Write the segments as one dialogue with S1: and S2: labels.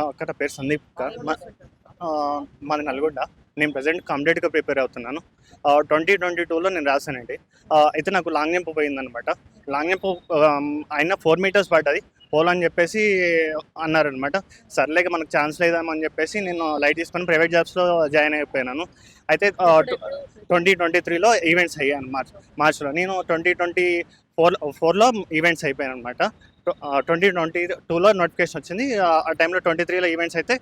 S1: అక్కడ పేరు సందీప్ మాది నల్గొండ. నేను ప్రజెంట్ కాంపిటేటివ్గా ప్రిపేర్ అవుతున్నాను. 2022లో నేను రాశానండి. అయితే నాకు లాంగ్ జంప్ పోయిందనమాట. లాంగ్ జంప్ అయినా 4 మీటర్స్ పడ్డది. పోలని చెప్పేసి అన్నారనమాట. సర్లేక మనకు ఛాన్స్ లేదామని చెప్పేసి నేను లైట్ తీసుకొని ప్రైవేట్ జాబ్స్లో జాయిన్ అయిపోయినాను. అయితే 2023లో ఈవెంట్స్ అయ్యాను మార్చ్లో. నేను 2024లో ఈవెంట్స్ అయిపోయాను అనమాట. 2022లో నోటిఫికేషన్ వచ్చింది. ఆ టైంలో 23లో ఈవెంట్స్ అయితే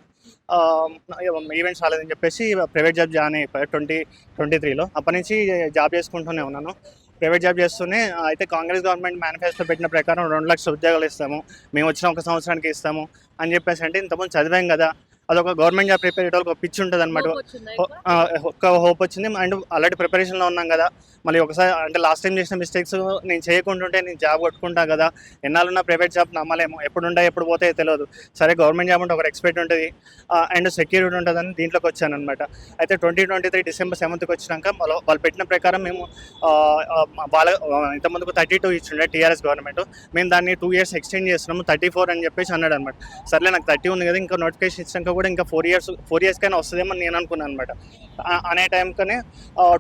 S1: ఈవెంట్స్ రాలేదని చెప్పేసి ప్రైవేట్ జాబ్ జాయిన్ అయిపోయారు 2023లో. అప్పటి నుంచి జాబ్ చేసుకుంటూనే ఉన్నాను. ప్రైవేట్ జాబ్ చేస్తూనే అయితే కాంగ్రెస్ గవర్నమెంట్ మేనిఫెస్టో పెట్టిన ప్రకారం 2 లక్షల ఉద్యోగాలు ఇస్తాము, మేము వచ్చిన 1 సంవత్సరానికి ఇస్తాము అని చెప్పేసి. అంటే ఇంతకుముందు చదివాం కదా, అదొక గవర్నమెంట్ జాబ్ ప్రిపేర్ అయ్యేటోళ్ళకి ఒక పిచ్చి ఉంటుంది అనమాట. ఒక్క హోప్ వచ్చింది. అండ్ ఆల్రెడీ ప్రిపరేషన్లో ఉన్నాం కదా, మళ్ళీ ఒకసారి అంటే లాస్ట్ టైం చేసిన మిస్టేక్స్ నేను చేయకుంటుంటే నేను జాబ్ కొట్టుకుంటా కదా, ఎన్నాళ్ళున్నా ప్రైవేట్ జాబ్ నమ్మలేము, ఎప్పుడు ఉండే ఎప్పుడు పోతే తెలియదు. సరే గవర్నమెంట్ జాబ్ అంటే ఒక ఎక్స్పెక్ట్ ఉంటుంది అండ్ సెక్యూరిటీ ఉంటుందని దీంట్లోకి వచ్చాను అనమాట. అయితే 2023 డిసెంబర్ 7th వచ్చినాక వాళ్ళు పెట్టిన ప్రకారం మేము వాళ్ళ ఇంతమందికి 32 ఇచ్చిండే టీఆర్ఎస్ గవర్నమెంట్. మేము దాన్ని 2 years ఎక్స్టెండ్ చేస్తున్నాము, 34 అని చెప్పేసి అన్నాడు అనమాట. సర్లే నాకు 30 ఉంది కదా, ఇంకా నోటిఫికేషన్ ఇచ్చాక కూడా ఇంకా 4 years కైనా వస్తుందేమో నేను అనుకున్నాను అనమాట. అనే టైంకనే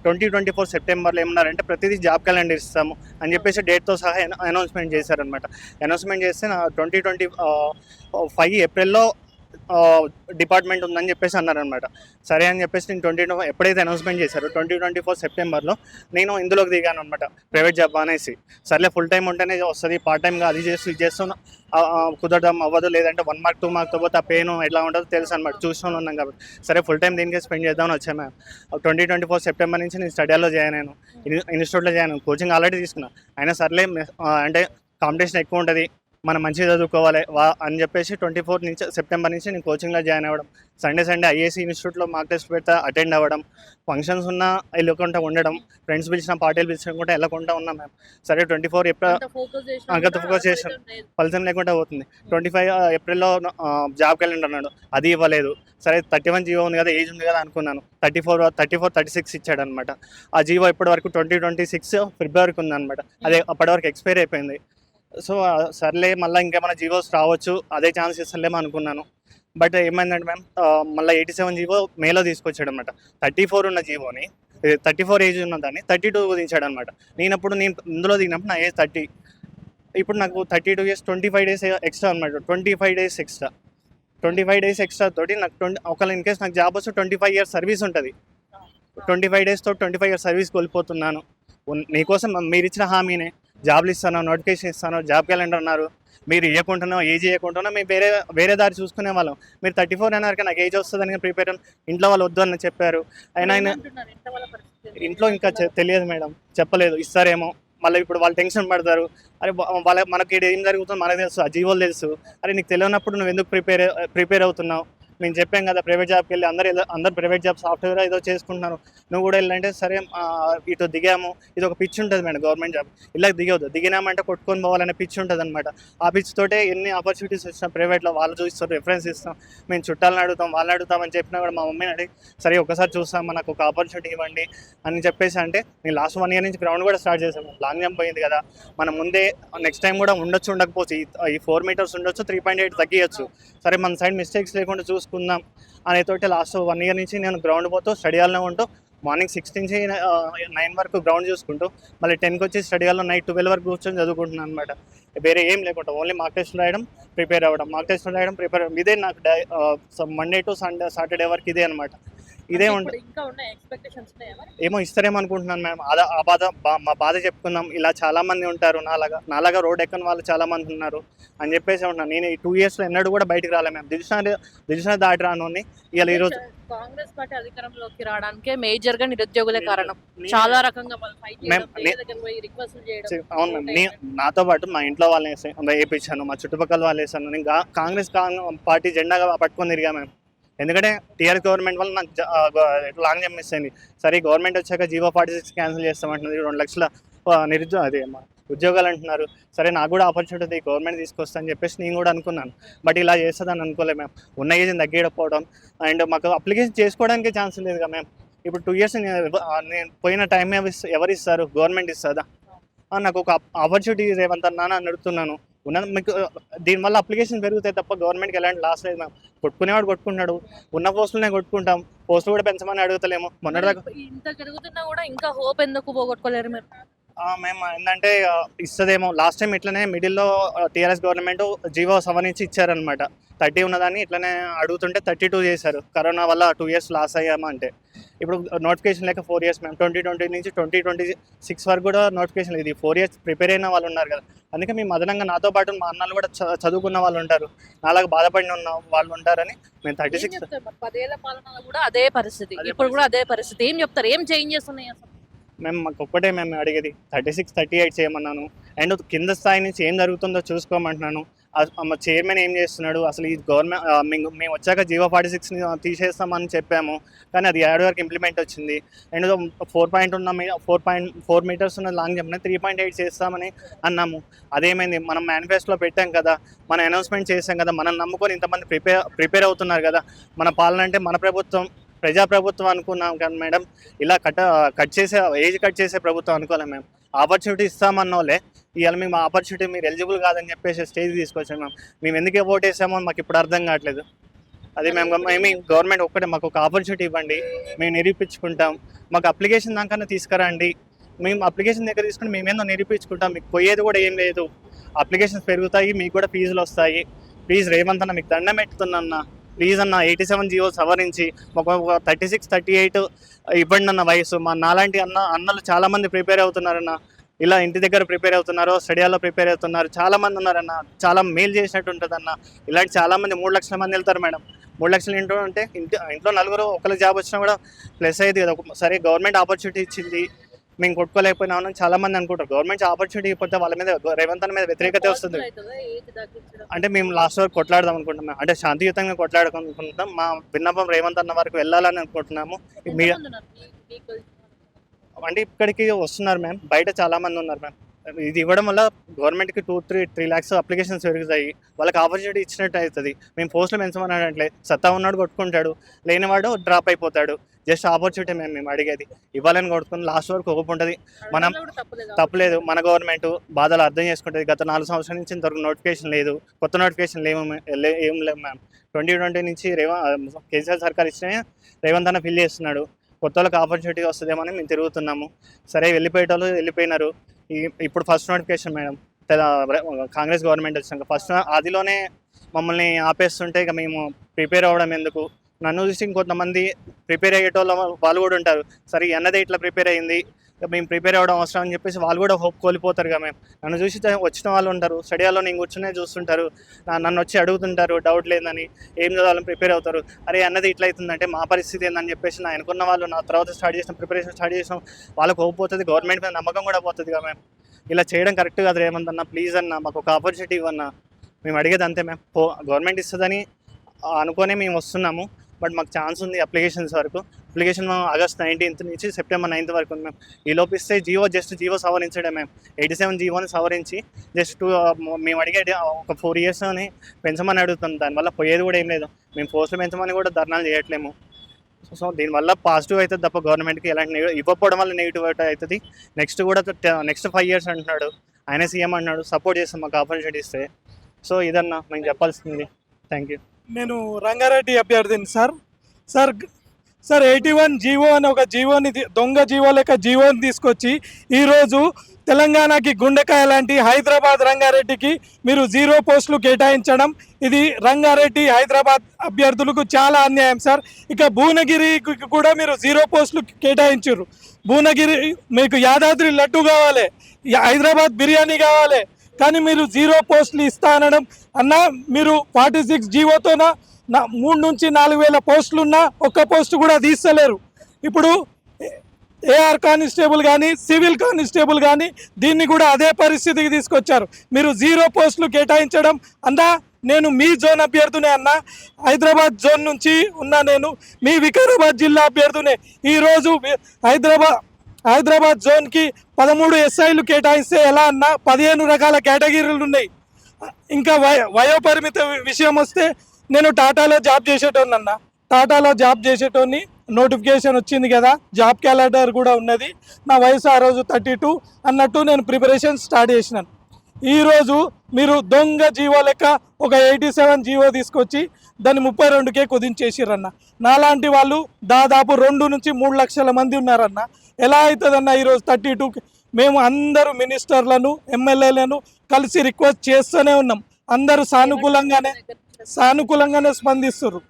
S1: 2024 సెప్టెంబర్లో ఏమన్నారంటే ప్రతిదీ జాబ్ క్యాలెండర్ ఇస్తాము అని చెప్పేసి డేట్తో సహా అనౌన్స్మెంట్ చేశారనమాట. అనౌన్స్మెంట్ చేస్తే 2025 ఏప్రిల్లో డిపార్ట్మెంట్ ఉందని చెప్పేసి అన్నారనమాట. సరే అని చెప్పేసి నేను ఎప్పుడైతే అనౌన్స్మెంట్ చేశారో 2024 సెప్టెంబర్లో నేను ఇందులోకి దిగాను అనమాట, ప్రైవేట్ జాబ్ అనేసి. సర్లే ఫుల్ టైం ఉంటేనే వస్తుంది, పార్ట్ టైంగా అది చేస్తూ ఇది చేస్తున్నా కుదరడం అవ్వదు, లేదంటే 1 మార్క్ 2 మార్క్తో పోతే ఆ పెయిన్ ఎట్లా ఉంటుందో తెలుసు అనమాట, చూసుకొని ఉన్నాం కాబట్టి. సరే ఫుల్ టైం దీనికే స్పెండ్ చేద్దామని వచ్చాను మ్యామ్. 2024 సెప్టెంబర్ నుంచి నేను స్టడీలో జాయిన్ అయ్యాను, ఇన్స్టిట్యూట్లో జాయిన్ అయ్యాను. కోచింగ్ ఆల్రెడీ తీసుకున్నాను. అయినా సర్లే అంటే కాంపిటీషన్ ఎక్కువ ఉంటుంది, మనం మంచిగా చదువుకోవాలి అని చెప్పేసి 24 సెప్టెంబర్ నుంచి నేను కోచింగ్లో జాయిన్ అవ్వడం. సండే ఐఏసీ ఇన్స్టిట్యూట్లో మార్క్ టెస్ట్ పెడితే అటెండ్ అవ్వడం, ఫంక్షన్స్ ఉన్నా వెళ్ళకుండా ఉండడం, ఫ్రెండ్స్ పిలిచిన పార్టీలు పిలిచకుండా వెళ్ళకుండా ఉన్నాం మేము. సరే 24 ఏప్రిల్ అంత ఫోకస్ చేసాను, ఫలితం లేకుండా పోతుంది. 25 ఏప్రిల్లో జాబ్ క్యాలెండర్ అన్నాడు, అది ఇవ్వలేదు. సరే 31 జీవో ఉంది కదా, ఏజ్ ఉంది కదా అనుకున్నాను. 34 36 ఇచ్చాడు అనమాట. ఆ జీవో ఇప్పటి వరకు 2026 ఫిబ్రవరికి ఉందన్నమాట. అదే అప్పటి వరకు ఎక్స్పైర్ అయిపోయింది. సో సర్లే మళ్ళీ ఇంకేమైనా జీవోస్ రావచ్చు, అదే ఛాన్స్ ఇస్తలేమో అనుకున్నాను. బట్ ఏమైందంటే మ్యామ్, మళ్ళీ 87 జీవో మేలో తీసుకొచ్చాడు అనమాట. 34 ఉన్న జీవోని 34 ఏజ్ ఉన్న దాన్ని 32 దించాడు అనమాట. నేను ఇందులో దిగినప్పుడు నా ఏజ్ 30. ఇప్పుడు నాకు 32 years 25 days ఎక్స్ట్రా అనమాట. 25 days ఎక్స్ట్రా తోటి నాకు ఒకవేళ ఇన్ కేస్ నాకు జాబ్ వస్తే 25 years సర్వీస్ ఉంటుంది. 25 daysతో 25 years సర్వీస్ కోల్పోతున్నాను. నీకోసం మీరు ఇచ్చిన హామీనే, జాబ్లు ఇస్తాను, నోటిఫికేషన్ ఇస్తాను, జాబ్ క్యాలెండర్ అన్నారు, మీరు ఇవ్వకుంటున్నా ఏజ్ ఇవ్వకుంటున్నా మేము వేరే దారి చూసుకునే వాళ్ళం. మీరు 34 అన్నారు, నాకు ఏజ్ వస్తుందని ప్రిపేర్ ఇంట్లో వాళ్ళు వద్దు అని చెప్పారు. అయినా ఇంట్లో ఇంకా తెలియదు మేడం, చెప్పలేదు, ఇస్తారేమో. మళ్ళీ ఇప్పుడు వాళ్ళు టెన్షన్ పడతారు. అరే మనకి ఏం జరుగుతుందో మనకు తెలుసు, ఆ జీవోలు తెలుసు. అరే నీకు తెలియనప్పుడు నువ్వు ఎందుకు ప్రిపేర్ అవుతున్నావు? మేము చెప్పాం కదా ప్రైవేట్ జాబ్కి వెళ్ళి అందరు ప్రైవేట్ జాబ్ సాఫ్ట్వేర్ ఏదో చేసుకుంటున్నారు, నువ్వు కూడా వెళ్ళంటే సరే ఇటు దిగాము. ఇది ఒక పిచ్ ఉంటుంది మేడం, గవర్నమెంట్ జాబ్ ఇలా దిగవద్దు, దిగినామంటే కొట్టుకొని పోవాలనే పిచ్ ఉంటుంది అనమాట. ఆ పిచ్ తోటే ఎన్ని ఆపర్చునిటీస్ వచ్చినా ప్రైవేట్లో వాళ్ళు చూస్తారు, రిఫరెన్స్ ఇస్తాం, మేము చుట్టాలను అడుగుతాం, వాళ్ళని అడుగుతామని చెప్పినా కూడా మా మమ్మీని అడిగి సరే ఒకసారి చూస్తాం, మనకు ఒక ఆపర్చునిటీ ఇవ్వండి అని చెప్పేసి. అంటే నేను లాస్ట్ 1 year నుంచి గ్రౌండ్ కూడా స్టార్ట్ చేశాను. లాంగ్ జంప్ పోయింది కదా, మనం ముందే నెక్స్ట్ టైం కూడా ఉండొచ్చు, ఉండకపోవచ్చు, ఈ 4 meters ఉండొచ్చు, 3.8 తగ్గియచ్చు. సరే మన సైడ్ మిస్టేక్స్ లేకుండా చూసుకుందాం అనేతోటి లాస్ట్ 1 year నుంచి నేను గ్రౌండ్ పోతూ స్టడీ హాల్లో ఉంటూ మార్నింగ్ 6 నుంచి 9 వరకు గ్రౌండ్ చూసుకుంటూ మళ్ళీ 10కి వచ్చి స్టడీ హాల్లో నైట్ 12 వరకు కూర్చొని చదువుకుంటున్నాను అనమాట. వేరే ఏం లేకుండా ఓన్లీ మార్క్ టెస్ట్ రాయడం, ప్రిపేర్ అవ్వడం, మార్క్ టెస్ట్ రాయడం, ప్రిపేర్ అవ్వడం. ఇదే నాకు మండే టు సాటర్డే వరకు ఇదే అనమాట. ఇదే ఉంటుంది. ఏమో ఇస్తారేమో అనుకుంటున్నాను మ్యామ్. మా బాధ చెప్పుకుందాం. ఇలా చాలా మంది ఉంటారు, నాలాగా రోడ్ ఎక్కని వాళ్ళు చాలా మంది ఉన్నారు అని చెప్పేసి ఉన్నాను. నేను ఈ 2 yearsలో ఎన్నడూ కూడా బయటకు రాలే మ్యామ్. దిల్షునా దాటి రాను ఇలా ఈరోజు
S2: కాంగ్రెస్ పార్టీ అధికారంలోకి రావడానికి మేజర్ గా నిరుద్యోగులే కారణం. చాలా రకంగా
S1: అవును మ్యామ్. నాతో పాటు మా ఇంట్లో వాళ్ళని వేయించాను, మా చుట్టుపక్కల వాళ్ళు వేసాను. నేను కాంగ్రెస్ పార్టీ జెండా పట్టుకొని తిరిగా మ్యామ్. ఎందుకంటే టీఆర్ఎస్ గవర్నమెంట్ వల్ల నాకు లాంగ్ జంప్ మిస్ అయింది. సరే గవర్నమెంట్ వచ్చాక జీవో 46 క్యాన్సిల్ చేస్తామంటున్నది, 2 లక్షల ఉద్యోగాలు అంటున్నారు. సరే నాకు కూడా ఆపర్చునిటీ గవర్నమెంట్ తీసుకొస్తా అని చెప్పేసి నేను కూడా అనుకున్నాను. బట్ ఇలా చేస్తుందని అనుకోలేదు మ్యామ్. ఉన్న ఏజ్ని తగ్గిపోవడం అండ్ మాకు అప్లికేషన్ చేసుకోవడానికి ఛాన్స్ లేదు కదా మ్యామ్. ఇప్పుడు 2 years నేను పోయిన టైం ఎవరు ఇస్తారు? గవర్నమెంట్ ఇస్తుందా? నాకు ఒక ఆపర్చునిటీ రేవంత్ అన్నా అని అడుగుతున్నాను. ఉన్న మీకు దీనివల్ల అప్లికేషన్ పెరుగుతాయి తప్ప గవర్నమెంట్కి ఎలాంటి లాస్ లేదు మ్యామ్. కొట్టుకునేవాడు కొట్టుకుంటాడు, ఉన్న పోస్టులనే కొట్టుకుంటాం, పోస్టులు కూడా పెంచమని అడుగుతలేము. మొన్నటిదాకా
S2: ఇంత జరుగుతున్నా కూడా ఇంకా హోప్ ఎందుకు పోగొట్టుకోలేరు మీరు?
S1: మేము ఏంటంటే ఇస్తుందేమో, లాస్ట్ టైం ఇట్లనే మిడిల్లో టీఆర్ఎస్ గవర్నమెంట్ జీవో సవరించి ఇచ్చారనమాట. 30 ఉన్నదాన్ని ఇట్లనే అడుగుతుంటే 32 చేశారు. కరోనా వల్ల 2 years లాస్ అయ్యామంటే ఇప్పుడు నోటిఫికేషన్ లేక 4 years మేము 2020 నుంచి 2026 వరకు కూడా నోటిఫికేషన్ ఇది 4 years ప్రిపేర్ అయిన వాళ్ళు ఉన్నారు కదా. అందుకే మేము అదనంగా నాతో పాటు మా అన్నలు కూడా చదువుకున్న వాళ్ళు ఉంటారు, నాలాగా బాధపడిన ఉన్న వాళ్ళు ఉంటారని మేము 36
S2: 10 ఏళ్ల పాలనలో కూడా అదే పరిస్థితి, ఇప్పుడు కూడా అదే పరిస్థితి. ఏం చెప్తారు, ఏం చేంజెస్ ఉన్నాయి అసలు?
S1: మాకు ఒక్కటే మేము అడిగేది 36, 38 చేయమన్నాను. అండ్ కింద స్థాయి నుంచి ఏం జరుగుతుందో చూసుకోమంటున్నాను. మా చైర్మన్ ఏం చేస్తున్నాడు అసలు, ఈ గవర్నమెంట్ మేము వచ్చాక జీవో 46ని తీసేస్తామని చెప్పాము, కానీ అది 7 వరకు ఇంప్లిమెంట్ వచ్చింది. అండ్ 4 meters ఉన్న లాంగ్ జంప్ని 3.8 చేస్తామని అన్నాము. అదేమైంది? మనం మేనిఫెస్టోలో పెట్టాం కదా, మనం అనౌన్స్మెంట్ చేసాం కదా, మనం నమ్ముకొని ఇంతమంది ప్రిపేర్ అవుతున్నారు కదా. మన పాలన అంటే మన ప్రభుత్వం, ప్రజాప్రభుత్వం అనుకున్నాం కానీ మేడం, ఇలా ఏజ్ కట్ చేసే ప్రభుత్వం అనుకోలేం మేము. ఆపర్చునిటీ ఇస్తామన్న వాళ్ళే ఇవాళ మేము ఆపర్చునిటీ మీరు ఎలిజిబుల్ కాదని చెప్పేసి స్టేజ్ తీసుకొచ్చాం మ్యామ్. మేము ఎందుకు ఓట్ వేసామో మాకు ఇప్పుడు అర్థం కావట్లేదు. అది మేము గవర్నమెంట్ ఒక్కటే మాకు ఒక ఆపర్చునిటీ ఇవ్వండి, మేము నిరూపించుకుంటాం. మాకు అప్లికేషన్ దాకా తీసుకురండి, మేము అప్లికేషన్ దగ్గర తీసుకుని మేమేందో నిరూపించుకుంటాం. మీకు పోయేది కూడా ఏం లేదు, అప్లికేషన్స్ పెరుగుతాయి, మీకు కూడా ఫీజులు వస్తాయి. ప్లీజ్ రేవంత్ అన్న మీకు దండం పెట్టుతున్నా, ప్లీజ్ అన్న 87 జీవో సవరించి మాకు 36, 38 ఇవ్వండి అన్న వయసు. మా నాలాంటి అన్నలు చాలామంది ప్రిపేర్ అవుతున్నారన్న, ఇలా ఇంటి దగ్గర ప్రిపేర్ అవుతున్నారు, స్టడీలో ప్రిపేర్ అవుతున్నారు, చాలామంది ఉన్నారన్న. చాలా మేలు చేసినట్టు ఉంటుంది అన్న. ఇలాంటి చాలామంది 3 లక్షల మంది వెళ్తారు మేడం. 3 లక్షలు ఇంట్లో ఉంటే ఇంట్లో నలుగురు ఒకరికి జాబ్ వచ్చినా కూడా ప్లస్ అయ్యేది కదా. సరే గవర్నమెంట్ ఆపర్చునిటీ ఇచ్చింది, మేము కొట్టుకోలేకపోయినామని చాలామంది అనుకుంటారు. గవర్నమెంట్ ఆపర్చునిటీ ఇవ్వకపోతే వాళ్ళ మీద రేవంత్ అన్న మీద వ్యతిరేకత వస్తుంది. అంటే మేము లాస్ట్ వరకు కొట్లాడదాం అనుకుంటున్నాం, అంటే శాంతియుతంగా కొట్లాడుకుంటున్నాం. మా విన్నపం రేవంత్ అన్న వరకు వెళ్ళాలని అనుకుంటున్నాము. అంటే ఇక్కడికి వస్తున్నారు మ్యామ్, బయట చాలామంది ఉన్నారు మ్యామ్. ఇది ఇవ్వడం వల్ల గవర్నమెంట్కి 2-3 lakhs అప్లికేషన్స్ పెరుగుతాయి, వాళ్ళకి ఆపర్చునిటీ ఇచ్చినట్టు అవుతుంది. మేము పోస్టులు పెంచమన్నట్లే, సత్తా ఉన్నాడు కొట్టుకుంటాడు, లేనివాడు డ్రాప్ అయిపోతాడు. జస్ట్ ఆపర్చునిటీ మేము అడిగేది, ఇవ్వాలని కొడుకుని లాస్ట్ వరకు హోప్ ఉంటుంది. మనం తప్పలేదు, మన గవర్నమెంట్ బాధలు అర్థం చేసుకుంటుంది. గత 4 సంవత్సరాల నుంచి ఇంతవరకు నోటిఫికేషన్ లేదు, కొత్త నోటిఫికేషన్ ఏం లేవు మ్యామ్. 2020 నుంచి కేసీఆర్ సర్కార్ ఇచ్చిన రేవంత్ అన్న ఫిల్ చేస్తున్నాడు. కొత్త వాళ్ళకి ఆపర్చునిటీ వస్తుందేమో అని మేము తిరుగుతున్నాము. సరే వెళ్ళిపోయేటోళ్ళు వెళ్ళిపోయినారు. ఇప్పుడు first notification madam, Congress government వచ్చినాక ఫస్ట్ అదిలోనే మమ్మల్ని ఆపేస్తుంటే ఇక మేము ప్రిపేర్ అవ్వడం ఎందుకు? నన్ను చూసి ఇంకొంతమంది ప్రిపేర్ అయ్యేటోళ్ళు వాళ్ళు కూడా ఉంటారు. సరే అన్నదే ఇట్లా ప్రిపేర్ అయ్యింది, మేము ప్రిపేర్ అవ్వడం అవసరం అని చెప్పేసి వాళ్ళు కూడా హోప్ కోల్పోతారు కదా మేము. నన్ను చూసి వచ్చిన వాళ్ళు ఉంటారు, స్టడీలో నేను కూర్చునే చూస్తుంటారు, నన్ను వచ్చి అడుగుతుంటారు డౌట్ లేదని, ఏం చదవాలని ప్రిపేర్ అవుతారు. అరే అన్నది ఇట్లా అవుతుందంటే మా పరిస్థితి ఏందని చెప్పేసి నా అనుకున్న వాళ్ళు నా తర్వాత ప్రిపరేషన్ స్టార్ట్ చేసినాం, వాళ్ళకి హోప్ పోతుంది, గవర్నమెంట్ మీద నమ్మకం కూడా పోతుంది కదా మేము. ఇలా చేయడం కరెక్ట్ కాదు రేవంత్ అన్న, ప్లీజ్ అన్న మాకు ఒక ఆపర్చునిటీ ఇవ్వన్నా. మేము అడిగేది అంతే మ్యామ్, గవర్నమెంట్ ఇస్తుందని అనుకునే మేము వస్తున్నాము. బట్ మాకు ఛాన్స్ ఉంది అప్లికేషన్స్ వరకు. అప్లికేషన్ August 19th నుంచి September 9th వరకు ఉంది మ్యామ్. ఈ లోపు ఇస్తే జీవో సవరించడం మ్యామ్. 87 జీవోని సవరించి జస్ట్ మేము అడిగే ఒక 4 years అని పెంచమని అడుగుతాం. దానివల్ల పోయేది కూడా ఏం లేదు, మేము పోస్టులు పెంచమని కూడా ధర్నాలు చేయట్లేము. సో దీనివల్ల పాజిటివ్ అవుతుంది తప్ప గవర్నమెంట్కి ఎలాంటి ఇవ్వకపోవడం వల్ల నెగిటివ్ అవుతుంది. నెక్స్ట్ 5 years అంటున్నాడు ఆయన, సీఎం అన్నాడు, సపోర్ట్ చేస్తాం మాకు ఆపర్చునిటీ ఇస్తే. సో ఇదన్నా మేము చెప్పాల్సింది. Thank you.
S3: నేను రంగారెడ్డి అభ్యర్థిని సార్ 81 జీవో అని ఒక జీవోని, దొంగ జీవో లెక్క జీవోని తీసుకొచ్చి ఈరోజు తెలంగాణకి గుండెకాయ లాంటి రంగారెడ్డికి మీరు 0 పోస్టులు కేటాయించడం, ఇది రంగారెడ్డి హైదరాబాద్ అభ్యర్థులకు చాలా అన్యాయం సార్. ఇక భువనగిరికి కూడా మీరు 0 పోస్టులు కేటాయించారు. భువనగిరి మీకు యాదాద్రి లడ్డు కావాలి, హైదరాబాద్ బిర్యానీ కావాలి, కానీ మీరు 0 పోస్టులు ఇస్తా అనడం అన్న. మీరు 46 జీవోతోన 3 నుంచి 4,000 పోస్టులున్నా ఒక్క పోస్టు కూడా తీస్తలేరు. ఇప్పుడు ఏఆర్ కానిస్టేబుల్ కానీ సివిల్ కానిస్టేబుల్ కానీ దీన్ని కూడా అదే పరిస్థితికి తీసుకొచ్చారు. మీరు 0 పోస్టులు కేటాయించడం అన్నా. నేను మీ జోన్ అభ్యర్థునే అన్న, హైదరాబాద్ జోన్ నుంచి ఉన్నా, నేను మీ వికారాబాద్ జిల్లా అభ్యర్థునే. ఈరోజు హైదరాబాద్ జోన్కి 13 SIలు కేటాయిస్తే ఎలా అన్న? 15 రకాల కేటగిరీలు ఉన్నాయి. ఇంకా వయోపరిమిత విషయం వస్తే నేను టాటాలో జాబ్ చేసేటోని అన్న, టాటాలో జాబ్ చేసేటోని. నోటిఫికేషన్ వచ్చింది కదా, జాబ్ క్యాలెండర్ కూడా ఉన్నది. నా వయసు ఆ రోజు 32 అన్నట్టు నేను ప్రిపరేషన్ స్టార్ట్ చేసినాను. ఈరోజు మీరు దొంగ జీవో లెక్క ఒక 87 జీవో తీసుకొచ్చి దాన్ని 32కే కుదించేసిరన్న. నాలాంటి వాళ్ళు దాదాపు 2 నుంచి 3 లక్షల మంది ఉన్నారన్న. ఎలా అవుతుందన్న ఈరోజు 32? మేము అందరూ మినిస్టర్లను ఎమ్మెల్యేలను కలిసి రిక్వెస్ట్ చేస్తూనే ఉన్నాం. అందరూ సానుకూలంగానే స్పందిస్తున్నారు,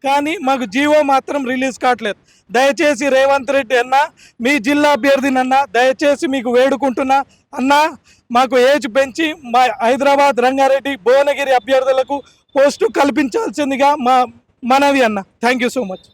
S3: కానీ మాకు జీవో మాత్రం రిలీజ్ కావట్లేదు. దయచేసి రేవంత్ రెడ్డి అన్న, మీ జిల్లా అభ్యర్థినన్నా దయచేసి మీకు వేడుకుంటున్నా అన్న, మాకు ఏజ్ పెంచి మా హైదరాబాద్, రంగారెడ్డి, భువనగిరి అభ్యర్థులకు పోస్టు కల్పించాల్సిందిగా మా మనవి అన్న. Thank you so much.